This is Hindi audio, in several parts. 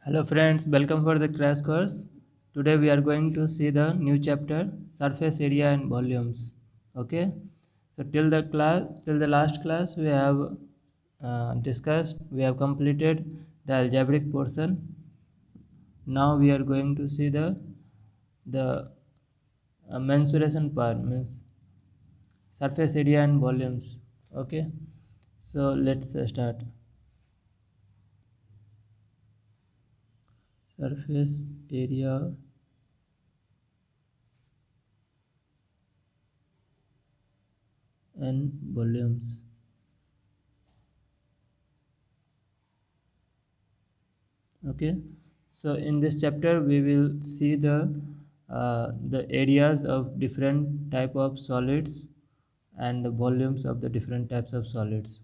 Hello friends, welcome for the crash course. Today we are going to see the new chapter surface area and volumes. Okay, so till the last class we have completed the algebraic portion. Now we are going to see the mensuration part, means surface area and volumes. Okay, so let's start. Surface area and volumes. Okay, so in this chapter we will see the areas of different type of solids and the volumes of the different types of solids,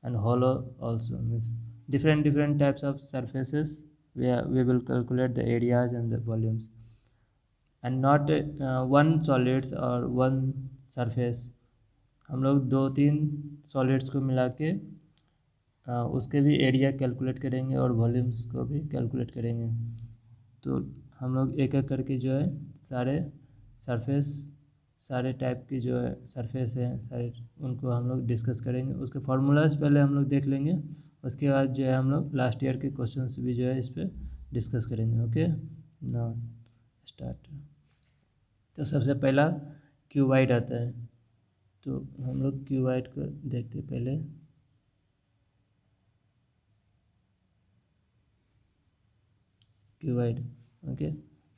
and hollow also means different types of surfaces where we will calculate the areas and the volumes, and not one solids or one surface. हम लोग दो तीन सॉलिड्स को मिला के उसके भी एरिया कैलकुलेट करेंगे और वॉल्यूम्स को भी कैलकुलेट करेंगे। तो हम लोग एक एक करके जो है सारे सरफेस, सारे टाइप की जो है सरफेस है सारे, उनको हम लोग डिस्कस करेंगे। उसके फार्मूलाज पहले हम लोग देख लेंगे, उसके बाद जो है हम लोग लास्ट ईयर के क्वेश्चंस भी जो है इस पर डिस्कस करेंगे। Okay, now start. तो सबसे पहला क्यूबाइड आता है, तो हम लोग क्यूबाइड को देखते पहले। क्यूबाइड, ओके,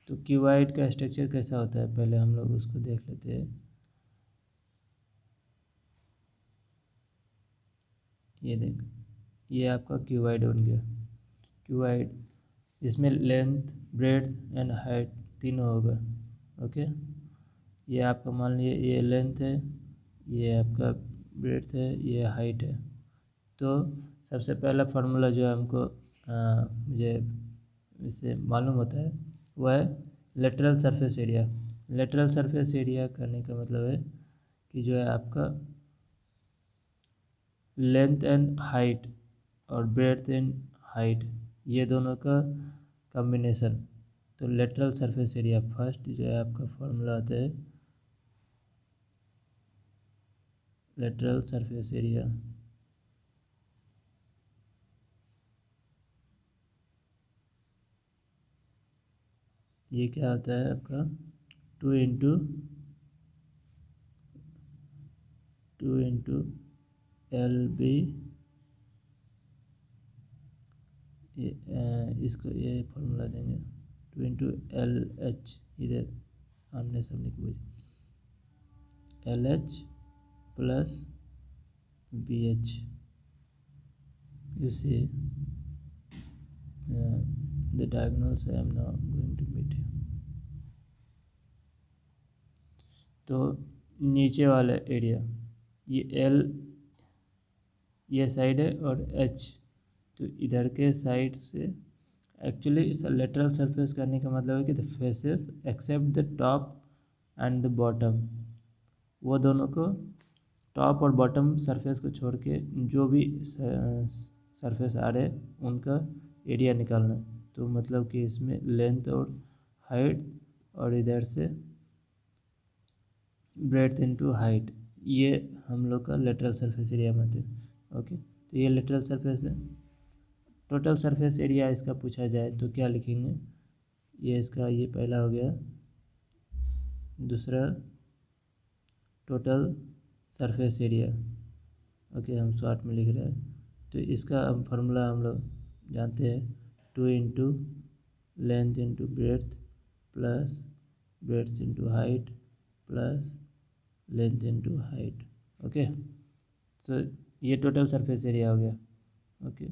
तो क्यूबाइड का स्ट्रक्चर कैसा होता है पहले हम लोग उसको देख लेते हैं। ये देख, ये आपका क्यूबाइड बन गया। क्यूबाइड इसमें लेंथ, ब्रेड्थ एंड हाइट तीनों होगा। ओके, ये आपका मान लीजिए ये लेंथ है, ये आपका ब्रेड्थ है, ये हाइट है। तो सबसे पहला फार्मूला जो है हमको मुझे इससे मालूम होता है वह है lateral surface area. Lateral surface area करने का मतलब है कि जो है आपका लेंथ एंड हाइट और ब्रेड्थ एंड हाइट, ये दोनों का कॉम्बिनेशन। तो लेटरल सरफेस एरिया फर्स्ट जो है आपका फार्मूला आता है लेटरल सरफेस एरिया। ये क्या होता है आपका 2 इंटू एल बी, इसको ये फार्मूला देंगे 2 इंटू LH, इधर आमने सामने की वजह LH plus BH। You see the diagonals I am now going to meet। तो नीचे वाला एरिया ये L, ये साइड है, और H तो इधर के साइड से। एक्चुअली इस लेटरल सरफेस करने का मतलब है कि the faces except the top and the bottom, वो दोनों को, टॉप और बॉटम सरफेस को छोड़ के जो भी सरफेस आ रहे उनका एरिया निकालना है। तो मतलब कि इसमें लेंथ और हाइट और इधर से ब्रेड्थ इनटू हाइट, ये हम लोग का लेटरल सरफेस एरिया में थे। ओके, तो ये लेटरल सरफेस है। टोटल सरफेस एरिया इसका पूछा जाए तो क्या लिखेंगे, ये इसका ये पहला हो गया, दूसरा टोटल सरफेस एरिया। ओके, हम शॉर्ट में लिख रहे हैं। तो इसका हम फार्मूला हम लोग जानते हैं 2 into length into breadth plus breadth into height plus length into height. Okay, तो ये टोटल सरफेस एरिया हो गया। ओके,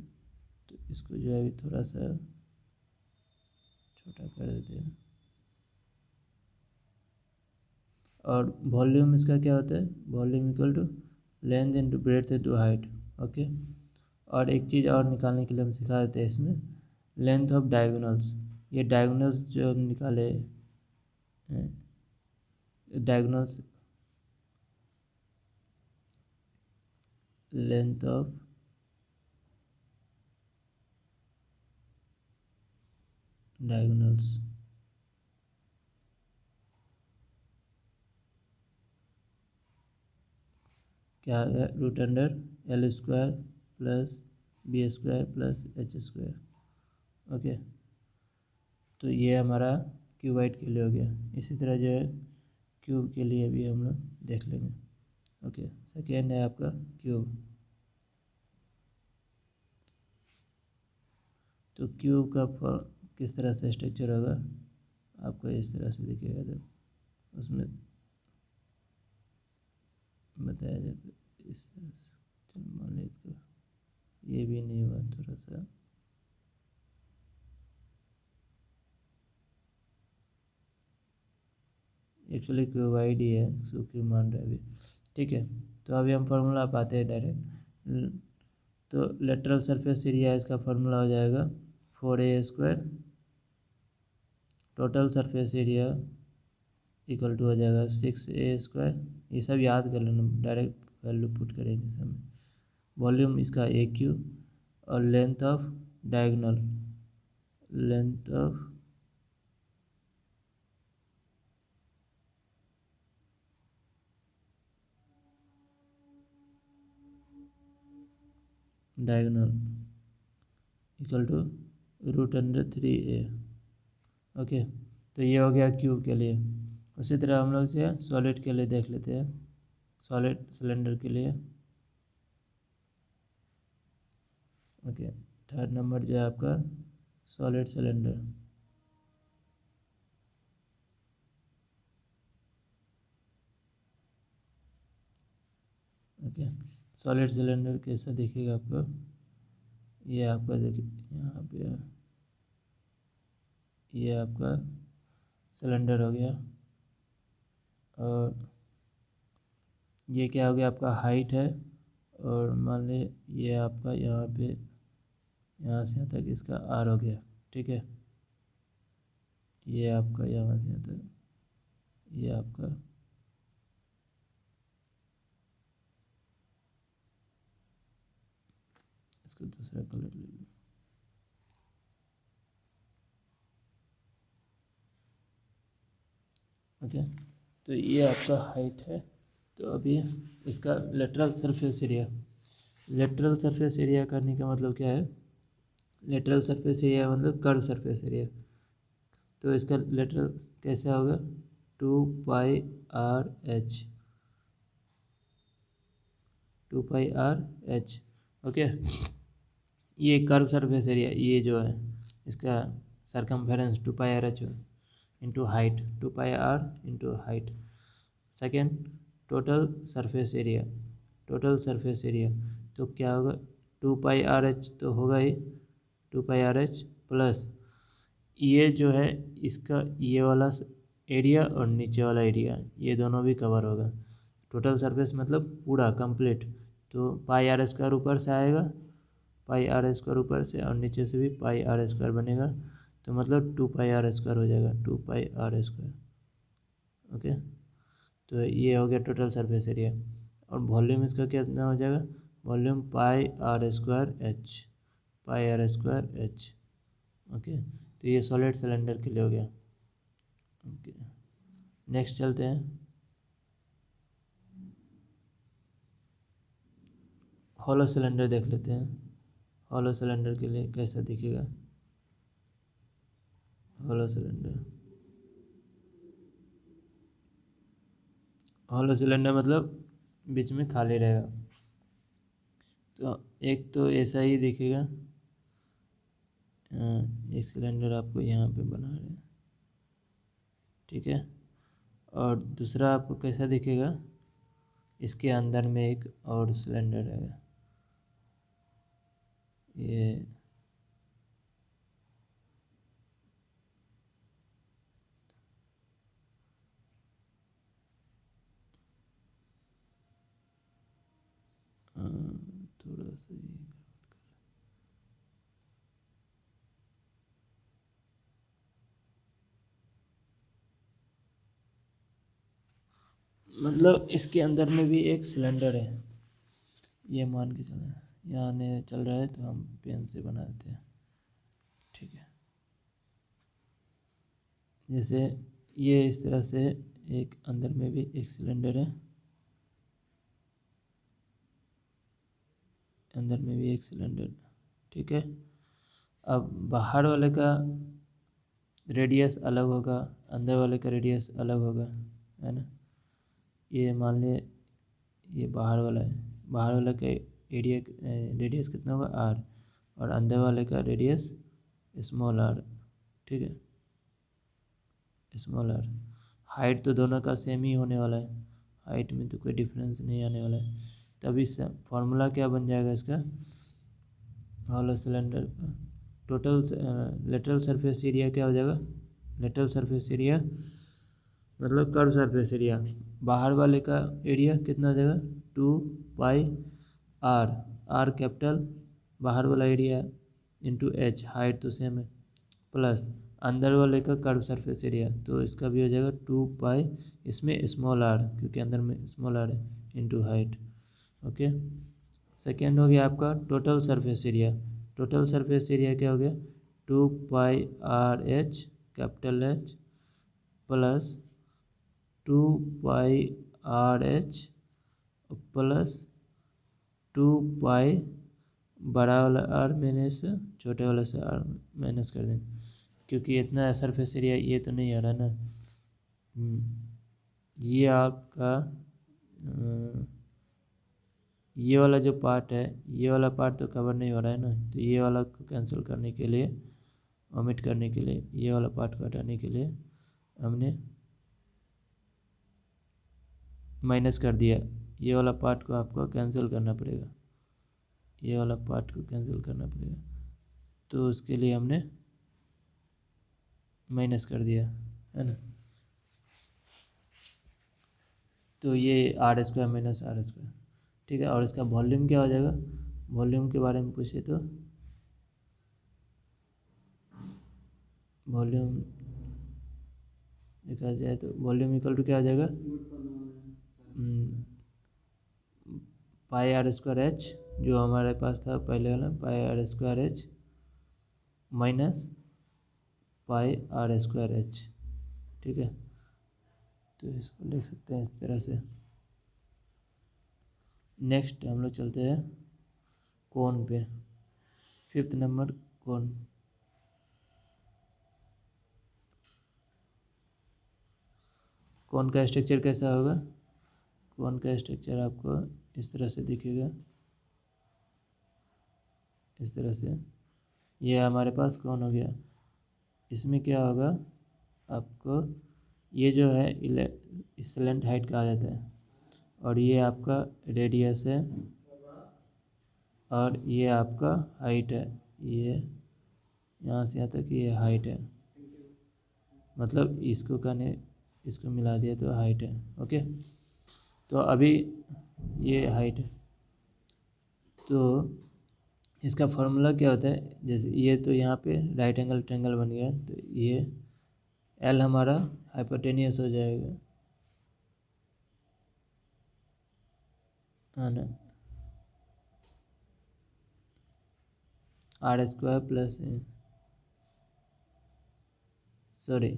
तो इसको जो है अभी थोड़ा सा छोटा कर देते हैं। और वॉल्यूम इसका क्या होता है, volume equal to length into breadth into height. Okay, और एक चीज़ और निकालने के लिए हम सिखा देते हैं इसमें, लेंथ ऑफ डायगोनल्स। ये डायगोनल्स जो हम निकाले, डायगोनल्स लेंथ ऑफ डायगोनल्स। क्या है? Root under L square plus B square plus H square. Okay, तो ये हमारा क्यूबाइड के लिए हो गया। इसी तरह जो है क्यूब के लिए भी हम लोग देख लेंगे। ओके, सेकेंड है आपका क्यूब। तो क्यूब का किस तरह से स्ट्रक्चर होगा आपको इस तरह से दिखेगा, तो उसमें बताया जाता है इस तरह से। चलो मान लीजिए इसको, ये भी नहीं हुआ थोड़ा सा, एक्चुअली क्यूबाइड ही है, सो क्यूब मान रहे अभी। ठीक है, तो अभी हम फार्मूला पाते हैं डायरेक्ट। तो लेटरल सरफेस एरिया इसका फार्मूला हो जाएगा 4a² total surface area equal to हो जाएगा 6a²। ये सब याद कर लेना, डायरेक्ट वैल्यू पुट करेंगे सब। वॉल्यूम इसका AQ और length of diagonal, length of diagonal equal to √3a। Okay, तो ये हो गया क्यूब के लिए। उसी तरह हम लोग से सॉलिड के लिए देख लेते हैं, सॉलिड सिलेंडर के लिए। ओके, थर्ड नंबर जो है आपका solid cylinder. Okay, solid cylinder कैसा दिखेगा आपको, ये आपका देखिए यहाँ पे, ये आपका सिलेंडर हो गया। और ये क्या हो गया आपका हाइट है, और मान ली ये आपका यहाँ पे, यहाँ से यहाँ तक इसका आर हो गया। ठीक है, ये आपका यहाँ से यहाँ तक, ये आपका इसको दूसरा कलर ले लो। ओके, तो ये आपका हाइट है। तो अभी इसका lateral surface area, lateral surface area करने का मतलब क्या है, लेटरल सरफेस एरिया मतलब कर्व सरफेस एरिया। तो इसका लेटरल कैसे होगा, 2πr/h, 2πr/h। ओके, ये कर्व सरफेस एरिया, ये जो है इसका circumference 2πr/h into height, 2πr into height. Second, total surface area, total surface area तो क्या होगा, 2πr/h तो होगा ही, 2πr/h प्लस ये जो है इसका ये वाला एरिया और नीचे वाला एरिया, ये दोनों भी कवर होगा। टोटल सरफेस मतलब पूरा कंप्लीट, तो πr² ऊपर से आएगा, πr² ऊपर से, और नीचे से भी πr² बनेगा, तो मतलब 2πr² हो जाएगा, 2πr²। ओके, तो ये हो गया टोटल सरफेस एरिया। और वॉल्यूम इसका कितना हो जाएगा, वॉल्यूम πr²h, πr²h। ओके, तो ये सॉलिड सिलेंडर के लिए हो गया। ओके, नेक्स्ट चलते हैं, हॉलो सिलेंडर देख लेते हैं। हॉलो सिलेंडर के लिए कैसा दिखेगा, हॉलो सिलेंडर, हॉलो सिलेंडर मतलब बीच में खाली रहेगा। तो एक तो ऐसा ही दिखेगा, एक सिलेंडर आपको यहाँ पे बना रहे हैं। ठीक है, और दूसरा आपको कैसा दिखेगा, इसके अंदर में एक और सिलेंडर रहेगा, ये थोड़ा सा मतलब इसके अंदर में भी एक सिलेंडर है, ये मान के चलें, यहाँ नहीं चल रहा है तो हम पेन से बना देते हैं। ठीक है, जैसे ये इस तरह से एक अंदर में भी एक सिलेंडर है, अंदर में भी एक सिलेंडर, ठीक है। अब बाहर वाले का रेडियस अलग होगा, अंदर वाले का रेडियस अलग होगा, है ना। ये मान लिया ये बाहर वाला है, बाहर वाले का एरिया रेडियस कितना होगा आर, और अंदर वाले का रेडियस स्मॉल आर, ठीक है, स्मॉल आर। हाइट तो दोनों का सेम ही होने वाला है, हाइट में तो कोई डिफरेंस नहीं आने वाला है। तभी फॉर्मूला क्या बन जाएगा इसका, हॉलो सिलेंडर का टोटल लेटरल सरफेस एरिया क्या हो जाएगा, लेटरल सरफेस एरिया मतलब कर्व सरफेस एरिया, बाहर वाले का एरिया कितना हो जाएगा 2 पाई आर, आर कैपिटल बाहर वाला एरिया इंटू एच, हाइट तो सेम है, प्लस अंदर वाले का कर्व सरफेस एरिया, तो इसका भी हो जाएगा 2 पाई, इसमें स्मॉल आर क्योंकि अंदर में स्मॉल आर है, इंटू हाइट। ओके, सेकेंड हो गया आपका total surface area, total surface area क्या हो गया 2 pi R H capital H plus 2 pi R H plus 2 pi बड़ा वाला आर माइनस छोटे वाले से आर माइनस कर दें, क्योंकि इतना सरफेस एरिया ये तो नहीं आ रहा ना। ये आपका ये वाला जो पार्ट है, ये वाला पार्ट तो कवर नहीं हो रहा है ना, तो ये वाला को कैंसिल करने के लिए, ओमिट करने के लिए, ये वाला पार्ट को हटाने के लिए हमने माइनस कर दिया। ये वाला पार्ट को आपको कैंसिल करना पड़ेगा, ये वाला पार्ट को कैंसिल करना पड़ेगा, तो उसके लिए हमने माइनस कर दिया, है ना। तो ये R square minus R square, ठीक है। और इसका वॉल्यूम क्या हो जाएगा, वॉल्यूम के बारे में पूछे तो वॉल्यूम देखा जाए तो वॉल्यूम इक्वल टू क्या हो जाएगा, पाई आर स्क्वायर एच जो हमारे पास था पहले वाला, pi R square H minus pi R square H, ठीक है। तो इसको लिख सकते हैं इस तरह से। नेक्स्ट हम लोग चलते हैं कोन पे, 5th नंबर कोन। कोन का स्ट्रक्चर कैसा होगा, कोन का स्ट्रक्चर आपको इस तरह से दिखेगा, इस तरह से। ये हमारे पास कोन हो गया, इसमें क्या होगा आपको, ये जो है स्लेंट हाइट कहा जाता है, और ये आपका रेडियस है, और ये आपका हाइट है, ये यहाँ से यहाँ तक ये हाइट है, मतलब इसको करने इसको मिला दिया तो हाइट है। ओके, तो अभी ये हाइट है, तो इसका फॉर्मूला क्या होता है, जैसे ये तो यहाँ पे राइट एंगल ट्रायंगल बन गया, तो ये एल हमारा हाइपोटेनियस हो जाएगा, है ना, R square plus sorry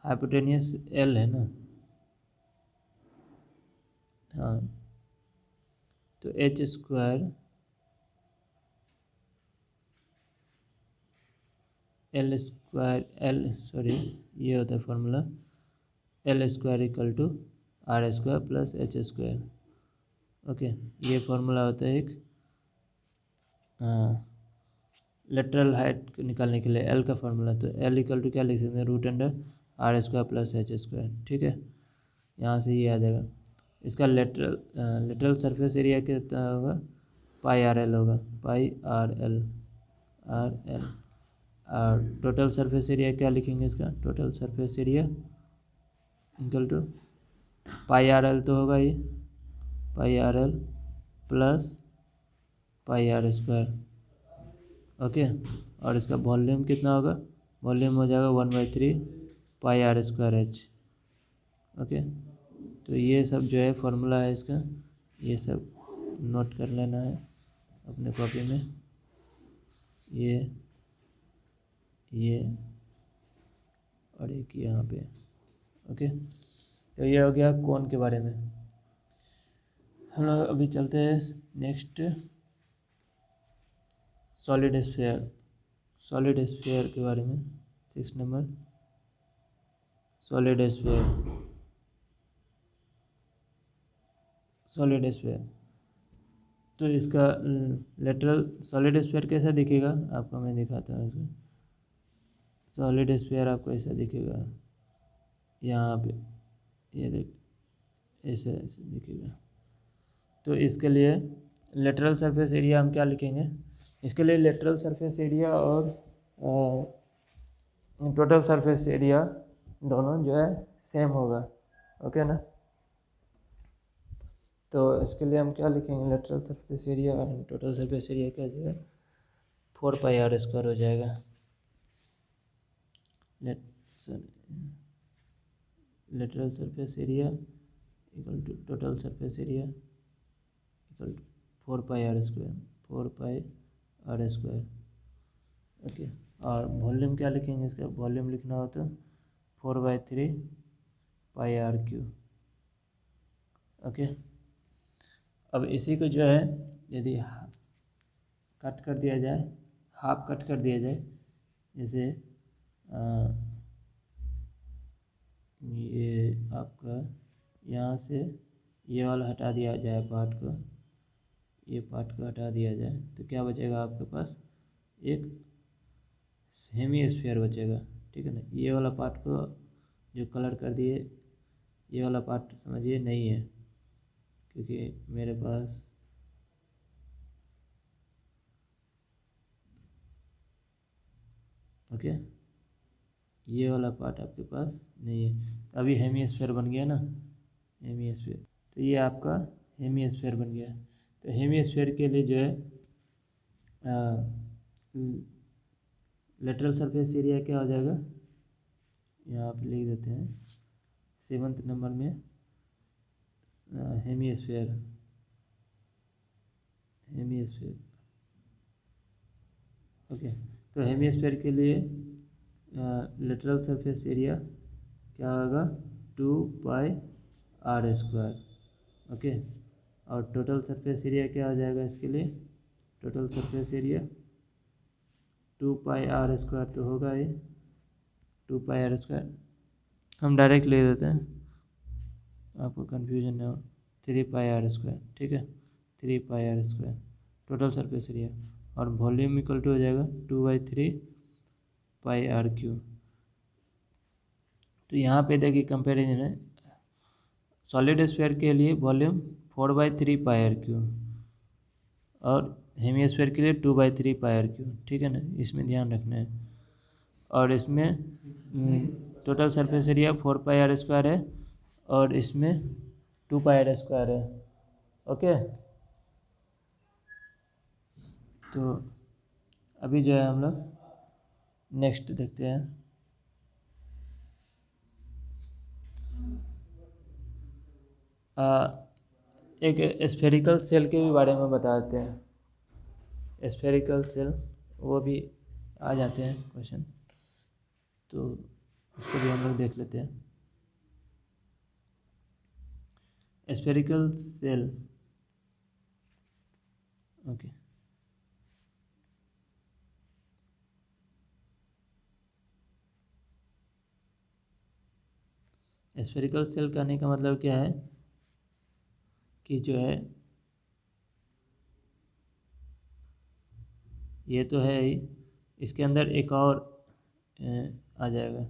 hypotenuse L है ना, हाँ, तो H square L square L sorry ये होता है formula, L square equal to R square plus H square. Okay, ये फॉर्मूला होता है एक लेटरल हाइट निकालने के लिए एल का फॉर्मूला, तो एल इक्वल टू क्या लिख सकते हैं, root under R square plus H square, ठीक है। यहाँ से ये आ जाएगा, इसका लेटरल सरफेस एरिया कितना होगा, पाई आर एल होगा, pi R L, R L. और टोटल सरफेस एरिया क्या लिखेंगे, इसका total surface area equal to pi R L तो होगा ये, pi R L plus pi R square. Okay, और इसका वॉल्यूम कितना होगा, वॉल्यूम हो जाएगा 1/3 pi R square H. Okay, तो ये सब जो है फॉर्मूला है इसका, ये सब नोट कर लेना है अपने कॉपी में, ये और एक यहाँ पे। ओके, तो ये हो गया कोन के बारे में। हम लोग अभी चलते हैं next, solid sphere. Solid sphere के बारे में 6 number, solid sphere. Solid sphere, तो इसका लेटरल सॉलिड स्फीयर कैसा दिखेगा आपको मैं दिखाता हूँ। इसको सॉलिड स्फीयर आपको ऐसा दिखेगा, यहाँ पे ये देख, ऐसे ऐसे दिखेगा। तो इसके लिए लेटरल सरफेस एरिया हम क्या लिखेंगे, इसके लिए लेटरल सरफेस एरिया और टोटल सरफेस एरिया दोनों जो है सेम होगा। ओके ना, तो इसके लिए हम क्या लिखेंगे, लेटरल सरफेस एरिया और टोटल सरफेस एरिया क्या हो जाएगा, 4πr² हो जाएगा। Lateral surface area equal to total surface area equal to 4πr², 4πr²। Okay, और वॉल्यूम क्या लिखेंगे, इसका वॉल्यूम लिखना हो तो 4/3πr³। ओके, अब इसी को जो है यदि कट कर दिया जाए, हाफ कट कर दिया जाए, जैसे ये आपका यहाँ से ये वाला हटा दिया जाए पार्ट को, ये पार्ट को हटा दिया जाए, तो क्या बचेगा आपके पास, एक हेमी स्फीयर बचेगा। ठीक है ना, ये वाला पार्ट को जो कलर कर दिए, ये वाला पार्ट समझिए नहीं है, क्योंकि मेरे पास ओके ये वाला पार्ट आपके पास नहीं है, तो अभी हेमी स्फीयर बन गया ना, हेमी स्फीयर, तो ये आपका हेमी स्फीयर बन गया। तो हेमी स्फीयर के लिए जो है लेटरल सरफेस एरिया क्या हो जाएगा, यहाँ पे लिख देते हैं 7th नंबर में, hemisphere, hemisphere. Okay, तो हेमी स्फीयर के लिए लेटरल सरफेस एरिया क्या होगा, 2πr²। ओके, और टोटल सरफेस एरिया क्या हो जाएगा इसके लिए, टोटल सरफेस एरिया 2πr² तो होगा ये 2πr², हम डायरेक्ट ले देते हैं आपको कन्फ्यूजन ना हो, 3πr²। ठीक है, 3πr² टोटल सरफेस एरिया, और वॉल्यूम इक्वल टू हो जाएगा 2/3πr³। तो यहाँ पे देखिए कंपेरिजन है, सॉलिड स्फीयर के लिए वॉल्यूम 4/3πr³ और हेमी स्फीयर के लिए 2/3πr³। ठीक है ना, इसमें ध्यान रखना है। और इसमें टोटल सरफेस एरिया 4πr² है और इसमें 2πr² है। ओके, तो अभी जो है हम लोग नेक्स्ट देखते हैं, एक स्फेरिकल सेल के भी बारे में बताते हैं। स्फेरिकल सेल वो भी आ जाते हैं क्वेश्चन, तो उसको भी हम लोग देख लेते हैं। Spherical shell, okay, spherical shell कहने का मतलब क्या है कि जो है ये तो है ही, इसके अंदर एक और आ जाएगा,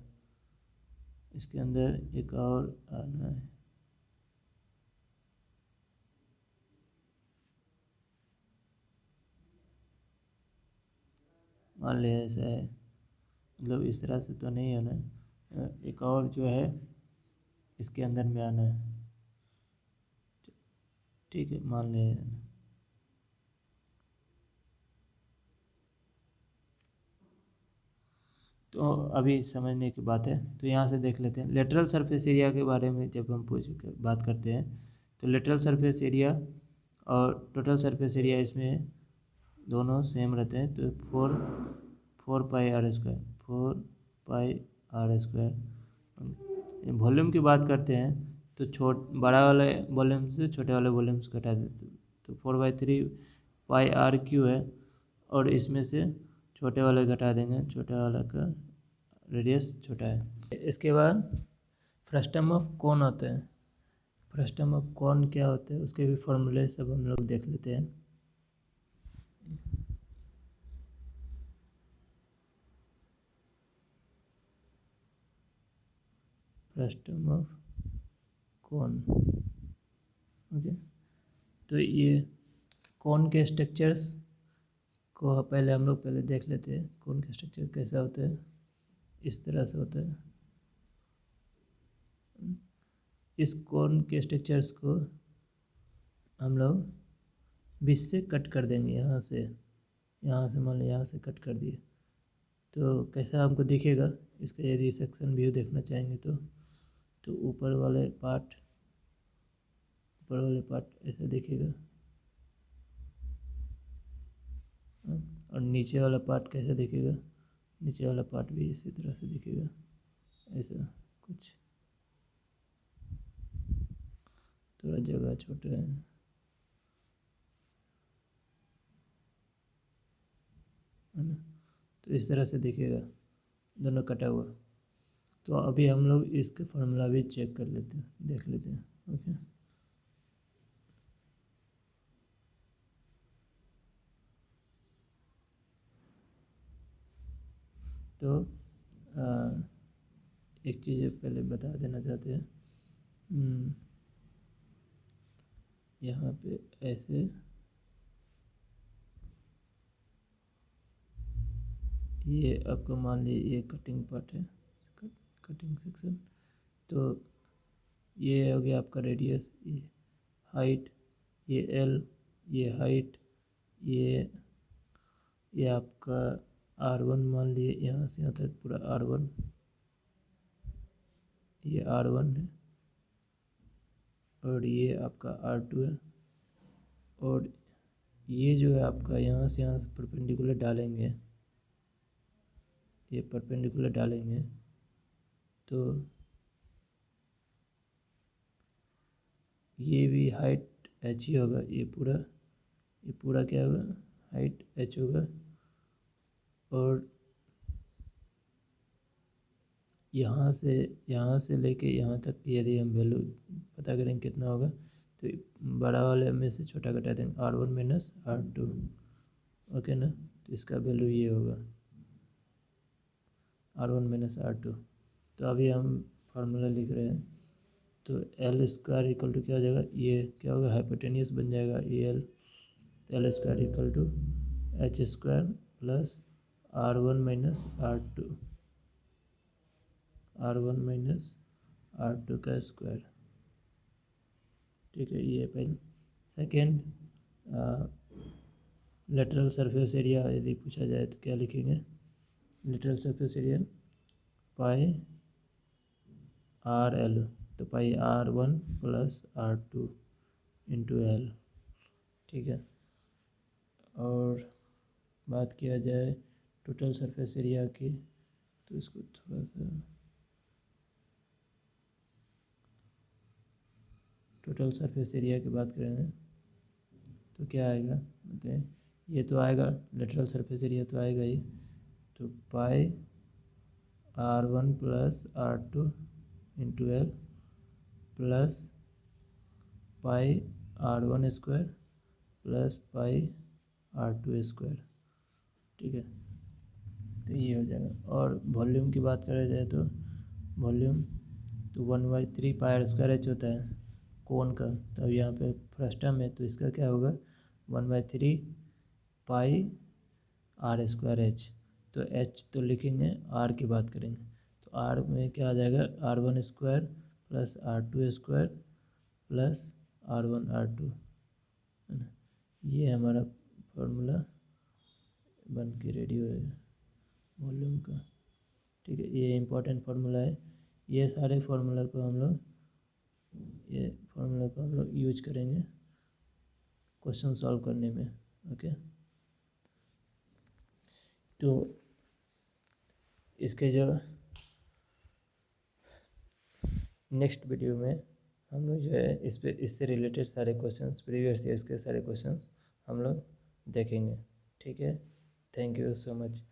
इसके अंदर एक और आना है। मान लिया ऐसा है, मतलब इस तरह से तो नहीं आना है, एक और जो है इसके अंदर में आना है। ठीक है, मान लिया, तो अभी समझने की बात है, तो यहाँ से देख लेते हैं लेटरल सरफेस एरिया के बारे में। जब हम बात करते हैं तो लेटरल सरफेस एरिया और टोटल सरफेस एरिया इसमें दोनों सेम रहते हैं, तो 4πr², 4πr²। Are square. Volume की बात करते हैं तो बड़ा वाले वॉल्यूम से छोटे वाले वॉल्यूम्स घटा देते हैं, तो 4/3 पाई आर क्यू है, और इसमें से छोटे वाले घटा देंगे, छोटे वाला का रेडियस छोटा है। इसके बाद फ्रस्टम ऑफ कौन होता है, फ्रस्टम ऑफ कौन क्या होते हैं, उसके भी फॉर्मूले सब हम लोग देख लेते हैं। फ्रस्टम ऑफ कौन, ओके। तो ये कौन के स्ट्रक्चर्स को पहले हम लोग देख लेते हैं। कौन का स्ट्रक्चर कैसा होता है, इस तरह से होता है। इस कौन के स्ट्रक्चर्स को हम लोग 20 से कट कर देंगे, यहाँ से मान लो यहाँ से कट कर दिए, तो कैसा हमको दिखेगा। इसका यदि सेक्शन व्यू देखना चाहेंगे तो ऊपर वाले पार्ट ऐसा दिखेगा, और नीचे वाला पार्ट कैसा दिखेगा, नीचे वाला पार्ट भी इसी तरह से दिखेगा, ऐसा कुछ। थोड़ा जगह छोटा है ना, तो इस तरह से दिखेगा दोनों कटा हुआ। तो अभी हम लोग इसके फार्मूला भी चेक कर लेते हैं, देख लेते हैं, ओके। तो एक चीज़ पहले बता देना चाहते हैं, यहाँ पे ऐसे ये आपको मान लीजिए ये कटिंग पार्ट है, कटिंग सेक्शन। तो ये हो गया आपका रेडियस, ये हाइट, ये एल, ये हाइट, ये आपका R1 मान लिए, यहाँ से यहाँ तक पूरा R1, ये R1 है, और ये आपका R2 है, और ये जो है आपका यहाँ से यहाँ परपेंडिकुलर डालेंगे, ये परपेंडिकुलर डालेंगे तो ये भी हाइट h ही होगा, ये पूरा क्या होगा, हाइट h होगा। और यहाँ से लेके यहाँ तक यदि हम वैल्यू पता करें कितना होगा, तो बड़ा वाले में से छोटा घटा देंगे, R1 माइनस R2, ओके ना। तो इसका वैल्यू ये होगा R1 माइनस R2। तो अभी हम फार्मूला लिख रहे हैं, तो एल स्क्वायर इक्वल टू क्या हो जाएगा, ये क्या होगा, हाइपोटेनियस बन जाएगा L square equal to H square plus R1 minus R2 का स्क्वायर, ठीक है। ये पहले। सेकेंड, लेटरल सरफेस एरिया यदि पूछा जाए तो क्या लिखेंगे, lateral surface area pi RL, तो पाई R1 plus R2 into L, ठीक है। और बात किया जाए टोटल सरफेस एरिया की, तो इसको थोड़ा सा टोटल सरफेस एरिया की बात करेंगे तो क्या आएगा बताएं। ये तो आएगा लेटरल सरफेस एरिया तो आएगा ही, तो पाई R1 plus R2 into L plus pi R1 square plus pi R2 square, ठीक है। तो ये हो जाएगा। और वॉल्यूम की बात करा जाए तो वॉल्यूम तो 1/3 पाई आर स्क्वायर एच होता है कोन का। तो अब यहाँ पे फ्रस्टम है तो इसका क्या होगा 1/3 पाई आर स्क्वायर एच। तो एच तो लिखेंगे, आर की बात करेंगे तो आर में क्या आ जाएगा R1 square plus R2 square plus R1 R2, है ना। ये हमारा फॉर्मूला बन के रेडी हो वॉल्यूम का, ठीक है। ये इम्पोर्टेंट फार्मूला है, ये सारे फार्मूला को हम लोग यूज करेंगे क्वेश्चन सॉल्व करने में, ओके। तो इसके जो नेक्स्ट वीडियो में हम लोग जो है इस पे इससे रिलेटेड सारे क्वेश्चंस, प्रीवियस ईयर्स के सारे क्वेश्चंस हम लोग देखेंगे। ठीक है, थैंक यू सो मच।